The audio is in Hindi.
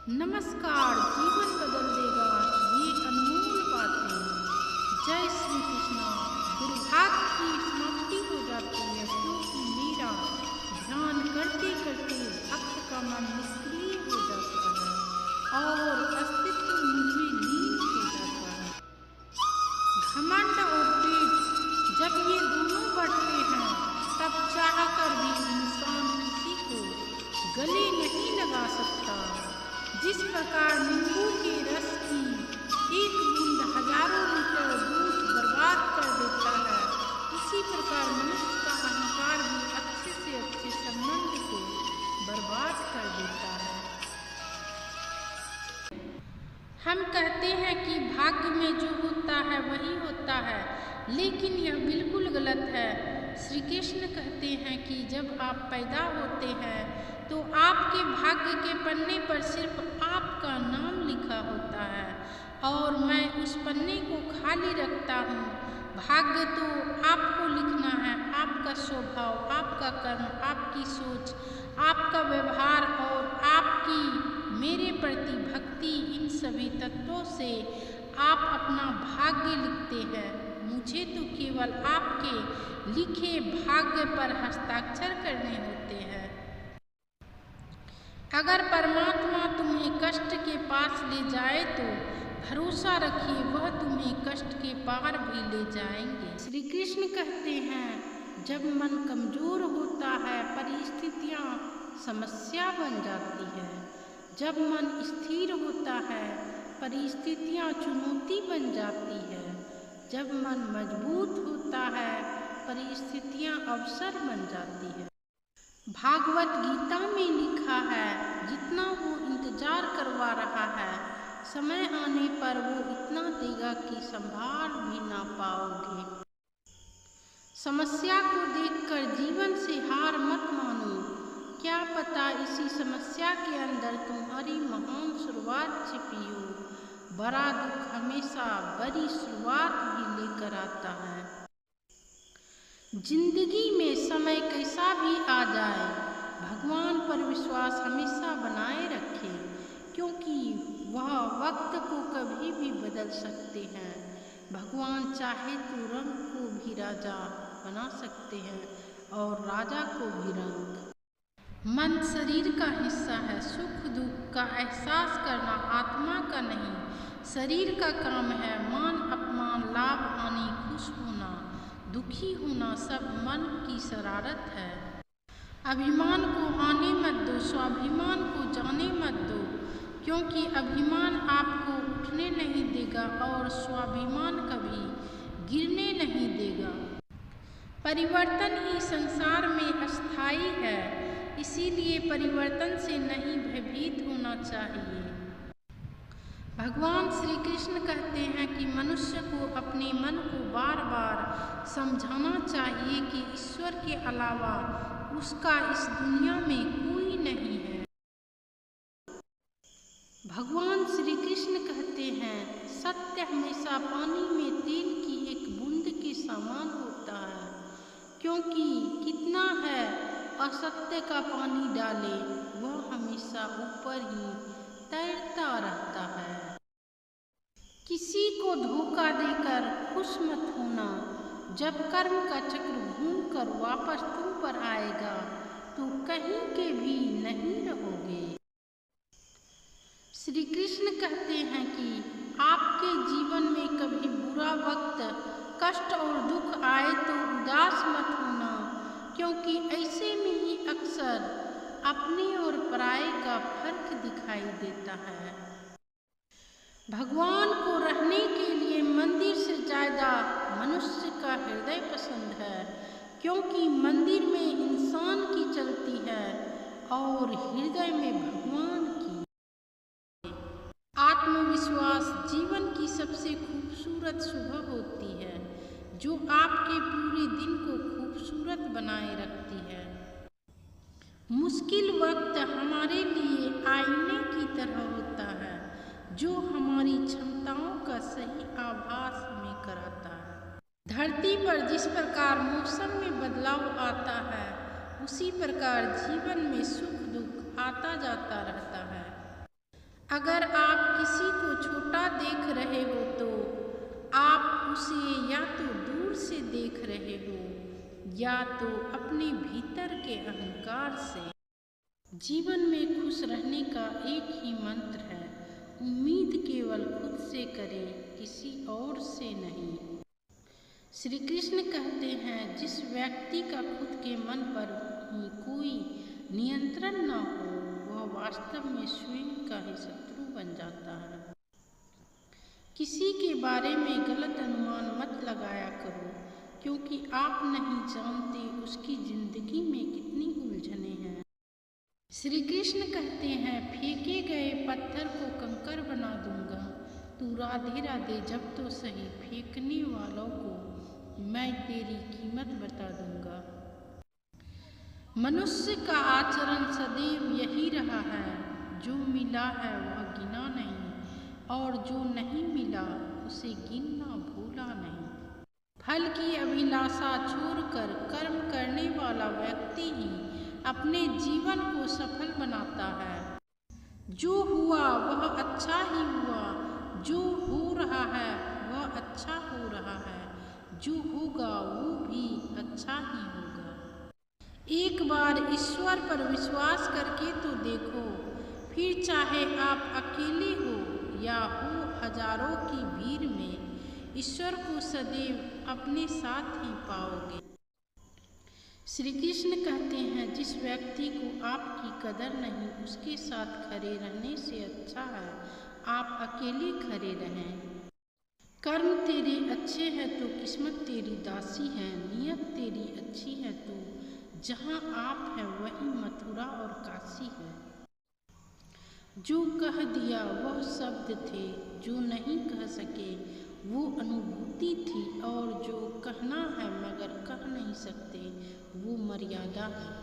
नमस्कार। जीवन बदल देगा ये अनमोल बातें। जय श्री कृष्णा। दुर्भाग्य की समाप्ति हो जाती है क्योंकि मेरा ध्यान करते करते भक्त का मन निष्क्रिय हो जाता है और अस्तित्व मुझे लीन हो जाता है। घमंड और पेट जब ये दोनों बढ़ते हैं तब चाहकर भी इंसान किसी को गले नहीं लगा सकता। जिस प्रकार नींबू के रस की एक बूंद हजारों लीटर दूध बर्बाद कर देता है, उसी प्रकार मनुष्य का अहंकार भी अच्छे से अच्छे संबंध को बर्बाद कर देता है। हम कहते हैं कि भाग्य में जो होता है वही होता है, लेकिन यह बिल्कुल गलत है। श्री कृष्ण कहते हैं कि जब आप पैदा होते हैं तो आपके भाग्य के पन्ने पर सिर्फ आपका नाम लिखा होता है और मैं उस पन्ने को खाली रखता हूँ। भाग्य तो आपको लिखना है, आपका स्वभाव, आपका कर्म, आपकी सोच, आपका व्यवहार और आपकी मेरे प्रति भक्ति, इन सभी तत्वों से आप अपना भाग्य लिखते हैं। मुझे तो केवल आपके लिखे भाग्य पर हस्ताक्षर करने होते हैं। अगर परमात्मा तुम्हें कष्ट के पास ले जाए तो भरोसा रखिए वह तुम्हें कष्ट के पार भी ले जाएंगे। श्री कृष्ण कहते हैं जब मन कमजोर होता है परिस्थितियाँ समस्या बन जाती है, जब मन स्थिर होता है परिस्थितियाँ चुनौती बन जाती है, जब मन मजबूत होता है परिस्थितियाँ अवसर बन जाती है। भागवत गीता में लिखा है जितना वो इंतजार करवा रहा है समय आने पर वो इतना देगा कि संभाल भी ना पाओगे। समस्या को देखकर जीवन से हार मत मानो, क्या पता इसी समस्या के अंदर तुम्हारी महान शुरुआत छिपी हो। बड़ा दुख हमेशा बड़ी शुरुआत भी लेकर आता है। जिंदगी में समय कैसा भी आ जाए भगवान पर विश्वास हमेशा बनाए रखें, क्योंकि वह वक्त को कभी भी बदल सकते हैं। भगवान चाहे तो रंग को भी राजा बना सकते हैं और राजा को भी रंग। मन शरीर का हिस्सा है, सुख दुख का एहसास करना आत्मा का नहीं, शरीर का काम है। मान अपमान, लाभ हानि, खुश होना, दुखी होना सब मन की शरारत है। अभिमान को आने मत दो, स्वाभिमान को जाने मत दो, क्योंकि अभिमान आपको उठने नहीं देगा और स्वाभिमान कभी गिरने नहीं देगा। परिवर्तन ही संसार में अस्थायी है, इसीलिए परिवर्तन से नहीं भयभीत होना चाहिए। भगवान श्री कृष्ण कहते हैं कि मनुष्य को अपने मन को बार बार समझाना चाहिए कि ईश्वर के अलावा उसका इस दुनिया में कोई नहीं है। भगवान श्री कृष्ण कहते हैं सत्य हमेशा पानी में तेल की एक बूंद के समान होता है, क्योंकि कितना है असत्य का पानी डाले वह हमेशा ऊपर ही तैरता रहता है। किसी को धोखा देकर खुश मत होना, जब कर्म का चक्र घूमकर वापस तुम पर आएगा तो कहीं के भी नहीं रहोगे। श्री कृष्ण कहते हैं कि आपके जीवन में कभी बुरा वक्त, कष्ट और दुख आए तो उदास मत होना, क्योंकि ऐसे में ही अक्सर अपने और पराये का फर्क दिखाई देता है। भगवान को रहने के लिए मंदिर से ज़्यादा मनुष्य का हृदय पसंद है, क्योंकि मंदिर में इंसान की चलती है और हृदय में भगवान की। आत्मविश्वास जीवन की सबसे खूबसूरत सुबह होती है, जो आपके पूरे दिन को खूबसूरत बनाए रखती है। मुश्किल वक्त हमारे लिए आईने की तरह होता है, जो हमारी क्षमताओं का सही आभास हमें कराता है। धरती पर जिस प्रकार मौसम में बदलाव आता है, उसी प्रकार जीवन में सुख दुख आता जाता रहता है। अगर आप किसी को छोटा देख रहे हो तो आप उसे या तो दूर से देख रहे हो या तो अपने भीतर के अहंकार से। जीवन में खुश रहने का एक ही मंत्र है, उम्मीद केवल खुद से करें, किसी और से नहीं। श्री कृष्ण कहते हैं, जिस व्यक्ति का खुद के मन पर ही कोई नियंत्रण न हो वह वास्तव में स्वयं का ही शत्रु बन जाता है। किसी के बारे में गलत अनुमान मत लगाया करो, क्योंकि आप नहीं जानते उसकी जिंदगी में कितनी उलझने हैं। श्री कृष्ण कहते हैं, फेंके गए पत्थर को कंकर बना दूंगा। तू राधे राधे जब तो सही, फेंकने वालों को मैं तेरी कीमत बता दूंगा। मनुष्य का आचरण सदैव यही रहा है, जो मिला है वह गिना नहीं और जो नहीं मिला उसे गिनना भूला नहीं। फल की अभिलाषा छोड़कर कर्म करने वाला व्यक्ति ही अपने जीवन को सफल बनाता है। जो हुआ वह अच्छा ही हुआ, जो हो रहा है वह अच्छा हो रहा है, जो होगा वो भी अच्छा ही होगा। एक बार ईश्वर पर विश्वास करके तो देखो, फिर चाहे आप अकेले हो या हो हजारों की भीड़ में, ईश्वर को सदैव अपने साथ ही पाओगे। श्री कृष्ण कहते हैं, जिस व्यक्ति को आपकी कदर नहीं उसके साथ खड़े रहने से अच्छा है आप अकेले खड़े रहें। कर्म तेरे अच्छे हैं तो किस्मत तेरी दासी है, नियत तेरी अच्छी है तो जहाँ आप हैं वही मथुरा और काशी है। जो कह दिया वह शब्द थे, जो नहीं कह सके वो अनुभूति थी, और जो कहना है मगर कह नहीं सकते वो मर्यादा है।